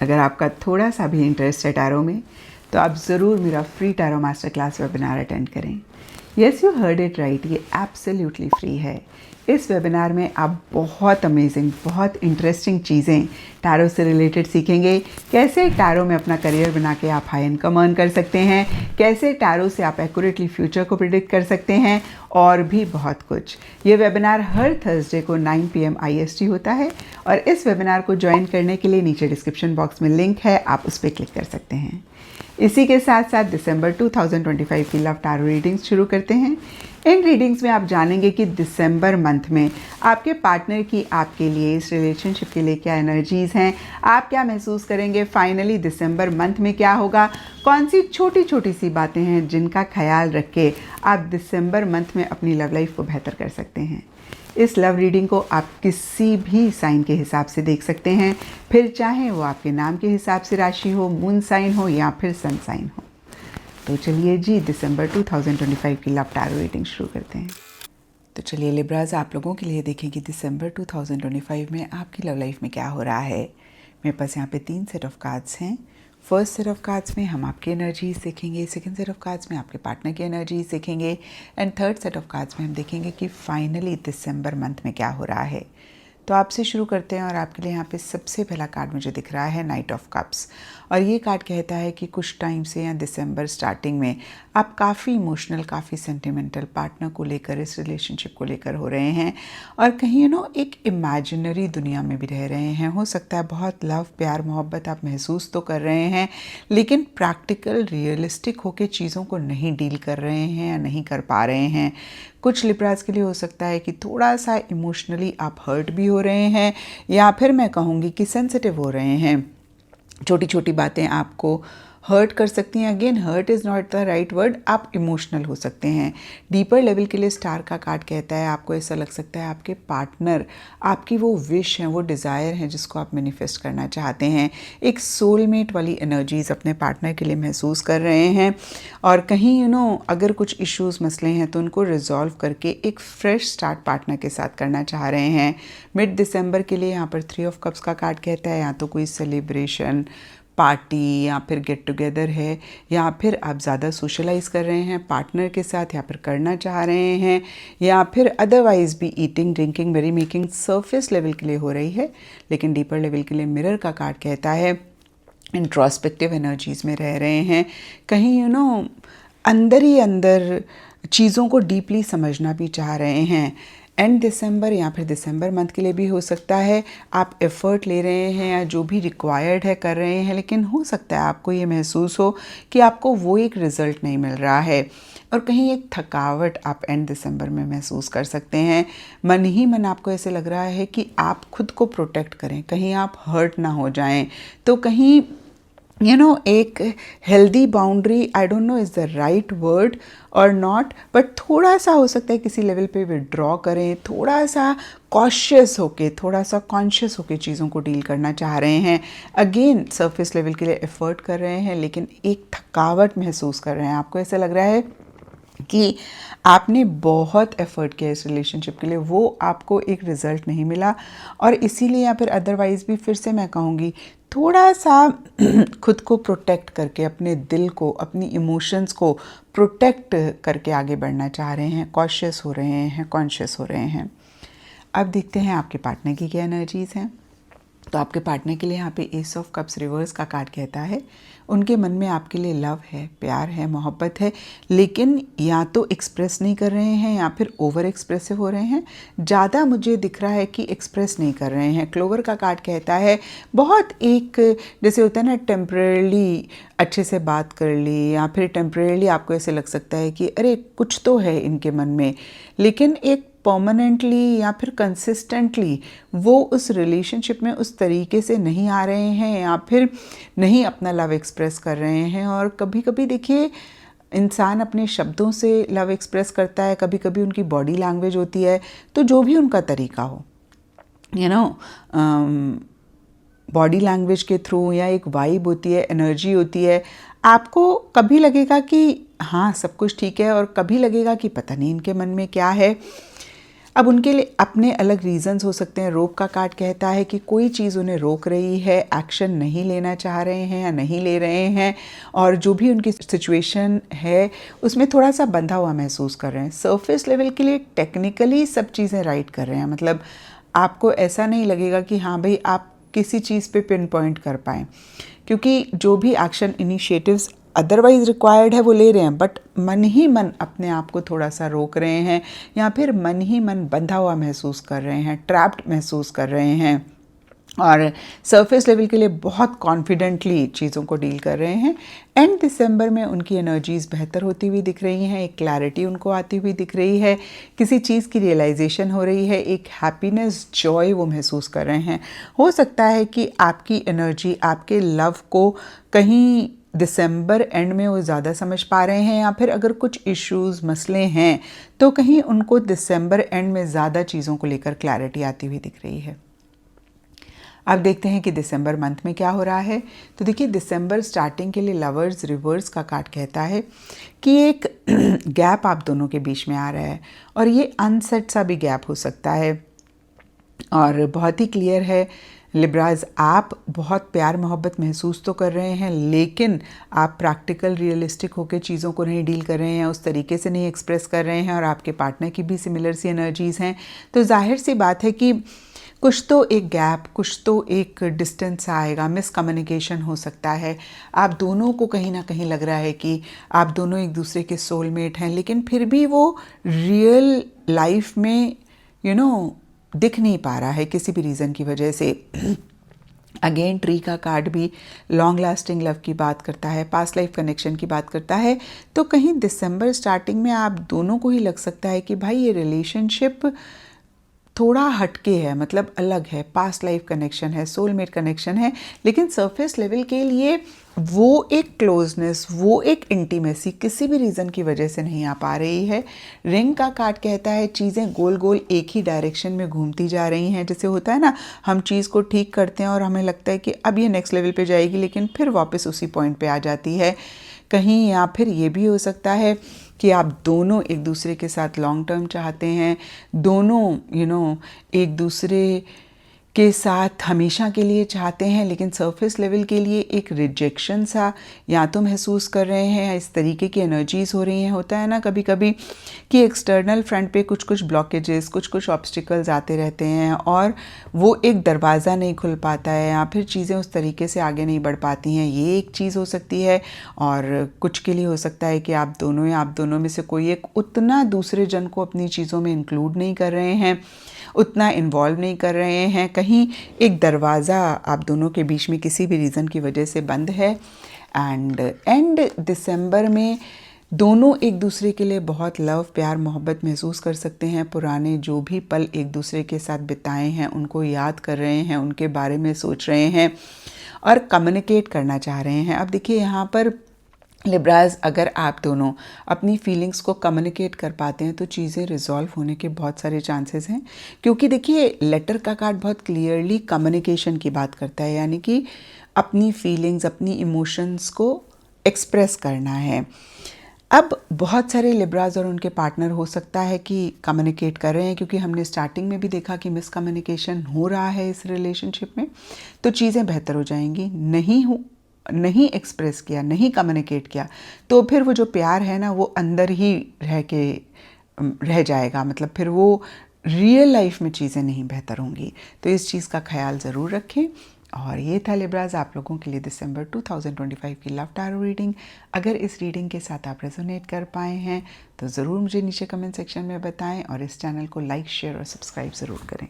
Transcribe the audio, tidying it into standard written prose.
अगर आपका थोड़ा सा भी इंटरेस्ट है टैरो में तो आप ज़रूर मेरा free tarot master class webinar attend करें। Yes, you heard it right, ये एब्सोल्युटली फ्री है। इस वेबिनार में आप बहुत अमेजिंग, बहुत इंटरेस्टिंग चीज़ें टैरो से रिलेटेड सीखेंगे। कैसे टैरो में अपना करियर बना के आप हाई इनकम अर्न कर सकते हैं, कैसे टैरो से आप एक्यूरेटली फ्यूचर को प्रिडिक्ट कर सकते हैं, और भी बहुत कुछ। ये वेबिनार हर थर्सडे को 9 PM IST होता है और इस वेबिनार को ज्वाइन करने के लिए नीचे डिस्क्रिप्शन बॉक्स में लिंक है, आप उस पर क्लिक कर सकते हैं। इसी के साथ साथ दिसंबर 2025 की लव टैरो रीडिंग्स शुरू करते हैं। इन रीडिंग्स में आप जानेंगे कि दिसंबर मंथ में आपके पार्टनर की आपके लिए, इस रिलेशनशिप के लिए क्या एनर्जीज़ हैं, आप क्या महसूस करेंगे, फाइनली दिसंबर मंथ में क्या होगा, कौन सी छोटी छोटी सी बातें हैं जिनका ख्याल रख के आप दिसंबर मंथ में अपनी लव लाइफ को बेहतर कर सकते हैं। इस लव रीडिंग को आप किसी भी साइन के हिसाब से देख सकते हैं, फिर चाहे वो आपके नाम के हिसाब से राशि हो, मून साइन हो या फिर सन साइन हो। तो चलिए जी, दिसंबर 2025 की लव टैरो रीडिंग शुरू करते हैं। तो चलिए लिब्राज, आप लोगों के लिए देखें कि दिसंबर 2025 में आपकी लव लाइफ में क्या हो रहा है। मेरे पास यहाँ पे 3 सेट ऑफ कार्ड्स हैं। फर्स्ट सेट ऑफ कार्ड्स में हम आपकी एनर्जीज देखेंगे, सेकंड सेट ऑफ कार्ड्स में आपके पार्टनर की एनर्जीज देखेंगे, and third set of cards में हम देखेंगे कि फाइनली दिसंबर मंथ में क्या हो रहा है। तो आपसे शुरू करते हैं और आपके लिए यहाँ पे सबसे पहला कार्ड मुझे दिख रहा है नाइट ऑफ कप्स, और ये कार्ड कहता है कि कुछ टाइम से या दिसंबर स्टार्टिंग में आप काफ़ी इमोशनल, काफ़ी सेंटिमेंटल पार्टनर को लेकर, इस रिलेशनशिप को लेकर हो रहे हैं, और कहीं एक इमेजिनरी दुनिया में भी रह रहे हैं। हो सकता है बहुत लव, प्यार, मोहब्बत आप महसूस तो कर रहे हैं, लेकिन प्रैक्टिकल, रियलिस्टिक होकर चीज़ों को नहीं डील कर रहे हैं या नहीं कर पा रहे हैं। कुछ लिब्राज के लिए हो सकता है कि थोड़ा सा इमोशनली आप हर्ट भी हो रहे हैं, या फिर मैं कहूँगी कि सेंसिटिव हो रहे हैं। छोटी छोटी बातें आपको हर्ट कर सकती हैं। Again, hurt is not the right word, आप इमोशनल हो सकते हैं। डीपर लेवल के लिए स्टार का कार्ड कहता है आपको ऐसा लग सकता है आपके पार्टनर आपकी वो विश है, वो डिज़ायर है जिसको आप मैनिफेस्ट करना चाहते हैं। एक सोलमेट वाली एनर्जीज अपने पार्टनर के लिए महसूस कर रहे हैं, और कहीं अगर कुछ इश्यूज़, मसले हैं तो उनको रिजॉल्व करके एक फ्रेश स्टार्ट पार्टनर के साथ करना चाह रहे हैं। मिड दिसंबर के लिए यहाँ पर 3 ऑफ कप्स का कार्ड कहता है या तो कोई सेलिब्रेशन, पार्टी या फिर गेट टुगेदर है, या फिर आप ज़्यादा सोशलाइज कर रहे हैं पार्टनर के साथ या फिर करना चाह रहे हैं, या फिर अदरवाइज भी ईटिंग, ड्रिंकिंग, मेरी मेकिंग सरफेस लेवल के लिए हो रही है। लेकिन डीपर लेवल के लिए मिरर का कार्ड कहता है इंट्रोस्पेक्टिव एनर्जीज में रह रहे हैं। कहीं अंदर ही अंदर चीज़ों को डीपली समझना भी चाह रहे हैं। एंड दिसंबर या फिर दिसंबर मंथ के लिए भी हो सकता है आप एफ़र्ट ले रहे हैं या जो भी रिक्वायर्ड है कर रहे हैं, लेकिन हो सकता है आपको ये महसूस हो कि आपको वो एक रिज़ल्ट नहीं मिल रहा है, और कहीं एक थकावट आप एंड दिसंबर में महसूस कर सकते हैं। मन ही मन आपको ऐसे लग रहा है कि आप खुद को प्रोटेक्ट करें, कहीं आप हर्ट ना हो जाएं। तो कहीं एक healthy boundary, I don't know is the right word और नॉट, बट थोड़ा सा हो सकता है किसी लेवल पे विड्रॉ करें, थोड़ा सा कॉशियस होके, थोड़ा सा कॉन्शियस होके चीज़ों को डील करना चाह रहे हैं। अगेन, सरफेस लेवल के लिए एफर्ट कर रहे हैं, लेकिन एक थकावट महसूस कर रहे हैं। आपको ऐसा लग रहा है कि आपने बहुत एफर्ट किया इस रिलेशनशिप के लिए, वो आपको एक रिज़ल्ट नहीं मिला, और इसीलिए या फिर अदरवाइज़ भी फिर से मैं कहूँगी थोड़ा सा खुद को प्रोटेक्ट करके, अपने दिल को, अपनी इमोशंस को प्रोटेक्ट करके आगे बढ़ना चाह रहे हैं, कॉशियस हो रहे हैं, कॉन्शियस हो रहे हैं। अब देखते हैं आपके पार्टनर की क्या एनर्जीज़ हैं। तो आपके पार्टनर के लिए यहाँ पे एस ऑफ कप्स रिवर्स का कार्ड कहता है उनके मन में आपके लिए लव है, प्यार है, मोहब्बत है, लेकिन या तो एक्सप्रेस नहीं कर रहे हैं या फिर ओवर एक्सप्रेसिव हो रहे हैं। ज़्यादा मुझे दिख रहा है कि एक्सप्रेस नहीं कर रहे हैं। क्लोवर का कार्ड कहता है बहुत एक, जैसे होता है ना, टेम्परेली अच्छे से बात कर ली, या फिर टेम्परेली आपको ऐसे लग सकता है कि अरे कुछ तो है इनके मन में, लेकिन एक परमानेंटली या फिर कंसिस्टेंटली वो उस रिलेशनशिप में उस तरीके से नहीं आ रहे हैं, या फिर नहीं अपना लव एक्सप्रेस कर रहे हैं। और कभी कभी देखिए, इंसान अपने शब्दों से लव एक्सप्रेस करता है, कभी कभी उनकी बॉडी लैंग्वेज होती है। तो जो भी उनका तरीका हो, बॉडी लैंग्वेज के थ्रू, या एक वाइब होती है, एनर्जी होती है, आपको कभी लगेगा कि हाँ सब कुछ ठीक है, और कभी लगेगा कि पता नहीं इनके मन में क्या है। अब उनके लिए अपने अलग रीजंस हो सकते हैं। रोप का कार्ड कहता है कि कोई चीज़ उन्हें रोक रही है, एक्शन नहीं लेना चाह रहे हैं या नहीं ले रहे हैं, और जो भी उनकी सिचुएशन है उसमें थोड़ा सा बंधा हुआ महसूस कर रहे हैं। सरफेस लेवल के लिए टेक्निकली सब चीज़ें राइट कर रहे हैं, मतलब आपको ऐसा नहीं लगेगा कि हाँ भाई आप किसी चीज़ पे पिन पॉइंट कर पाएँ, क्योंकि जो भी एक्शन इनिशिएटिव्स अदरवाइज रिक्वायर्ड है वो ले रहे हैं, बट मन ही मन अपने आप को थोड़ा सा रोक रहे हैं, या फिर मन ही मन बंधा हुआ महसूस कर रहे हैं, ट्रैप्ड महसूस कर रहे हैं, और सरफेस लेवल के लिए बहुत कॉन्फिडेंटली चीज़ों को डील कर रहे हैं। एंड दिसंबर में उनकी एनर्जीज़ बेहतर होती हुई दिख रही हैं, एक क्लैरिटी उनको आती हुई दिख रही है, किसी चीज़ की रियलाइजेशन हो रही है, एक हैप्पीनेस, जॉय वो महसूस कर रहे हैं। हो सकता है कि आपकी एनर्जी, आपके लव को कहीं दिसंबर एंड में वो ज़्यादा समझ पा रहे हैं, या फिर अगर कुछ इश्यूज़, मसले हैं तो कहीं उनको दिसंबर एंड में ज़्यादा चीज़ों को लेकर क्लैरिटी आती हुई दिख रही है। अब देखते हैं कि दिसंबर मंथ में क्या हो रहा है। तो देखिए, दिसंबर स्टार्टिंग के लिए लवर्स रिवर्स का कार्ड कहता है कि एक गैप आप दोनों के बीच में आ रहा है, और ये अनसेट सा भी गैप हो सकता है, और बहुत ही क्लियर है लिब्राज, आप बहुत प्यार मोहब्बत महसूस तो कर रहे हैं, लेकिन आप प्रैक्टिकल रियलिस्टिक होकर चीज़ों को नहीं डील कर रहे हैं, उस तरीके से नहीं एक्सप्रेस कर रहे हैं, और आपके पार्टनर की भी सिमिलर सी एनर्जीज़ हैं। तो जाहिर सी बात है कि कुछ तो एक गैप, कुछ तो एक डिस्टेंस आएगा, मिसकम्युनिकेशन हो सकता है। आप दोनों को कहीं ना कहीं लग रहा है कि आप दोनों एक दूसरे के सोलमेट हैं, लेकिन फिर भी वो रियल लाइफ में दिख नहीं पा रहा है किसी भी रीज़न की वजह से। अगेन ट्री का कार्ड भी लॉन्ग लास्टिंग लव की बात करता है, पास्ट लाइफ कनेक्शन की बात करता है। तो कहीं दिसंबर स्टार्टिंग में आप दोनों को ही लग सकता है कि भाई ये रिलेशनशिप थोड़ा हटके है, मतलब अलग है, पास्ट लाइफ कनेक्शन है, सोलमेट कनेक्शन है, लेकिन सरफेस लेवल के लिए वो एक क्लोजनेस, वो एक इंटीमेसी किसी भी रीज़न की वजह से नहीं आ पा रही है। रिंग का कार्ड कहता है चीज़ें गोल गोल एक ही डायरेक्शन में घूमती जा रही हैं। जैसे होता है ना, हम चीज़ को ठीक करते हैं और हमें लगता है कि अब ये नेक्स्ट लेवल पे जाएगी, लेकिन फिर वापस उसी पॉइंट पे आ जाती है कहीं। या फिर ये भी हो सकता है कि आप दोनों एक दूसरे के साथ लॉन्ग टर्म चाहते हैं, दोनों एक दूसरे के साथ हमेशा के लिए चाहते हैं, लेकिन सरफेस लेवल के लिए एक रिजेक्शन सा या तो महसूस कर रहे हैं। इस तरीके की एनर्जीज हो रही हैं। होता है ना कभी कभी कि एक्सटर्नल फ्रंट पे कुछ कुछ ब्लॉकेजेस, कुछ कुछ ऑब्स्टिकल्स आते रहते हैं, और वो एक दरवाज़ा नहीं खुल पाता है, या फिर चीज़ें उस तरीके से आगे नहीं बढ़ पाती हैं। ये एक चीज़ हो सकती है। और कुछ के लिए हो सकता है कि आप दोनों या आप दोनों में से कोई एक उतना दूसरे जन को अपनी चीज़ों में इंक्लूड नहीं कर रहे हैं, उतना इन्वॉल्व नहीं कर रहे हैं। कहीं एक दरवाज़ा आप दोनों के बीच में किसी भी रीज़न की वजह से बंद है। एंड दिसंबर में दोनों एक दूसरे के लिए बहुत लव, प्यार, मोहब्बत महसूस कर सकते हैं। पुराने जो भी पल एक दूसरे के साथ बिताए हैं उनको याद कर रहे हैं, उनके बारे में सोच रहे हैं और कम्युनिकेट करना चाह रहे हैं। अब देखिए यहाँ पर लिब्राज, अगर आप दोनों अपनी फीलिंग्स को कम्युनिकेट कर पाते हैं तो चीज़ें रिजॉल्व होने के बहुत सारे चांसेस हैं। क्योंकि देखिए लेटर का कार्ड बहुत क्लियरली कम्युनिकेशन की बात करता है, यानी कि अपनी फीलिंग्स, अपनी इमोशंस को एक्सप्रेस करना है। अब बहुत सारे लिब्राज और उनके पार्टनर हो सकता है कि कम्युनिकेट कर रहे हैं, क्योंकि हमने स्टार्टिंग में भी देखा कि मिसकम्युनिकेशन हो रहा है इस रिलेशनशिप में, तो चीज़ें बेहतर हो जाएंगी। नहीं एक्सप्रेस किया, नहीं कम्युनिकेट किया, तो फिर वो जो प्यार है ना वो अंदर ही रह जाएगा, मतलब फिर वो रियल लाइफ में चीज़ें नहीं बेहतर होंगी। तो इस चीज़ का ख्याल ज़रूर रखें। और ये था लिब्राज आप लोगों के लिए दिसंबर 2025 की लव टैरो रीडिंग। अगर इस रीडिंग के साथ आप रेजोनेट कर पाए हैं तो ज़रूर मुझे नीचे कमेंट सेक्शन में बताएं, और इस चैनल को लाइक, शेयर और सब्सक्राइब ज़रूर करें।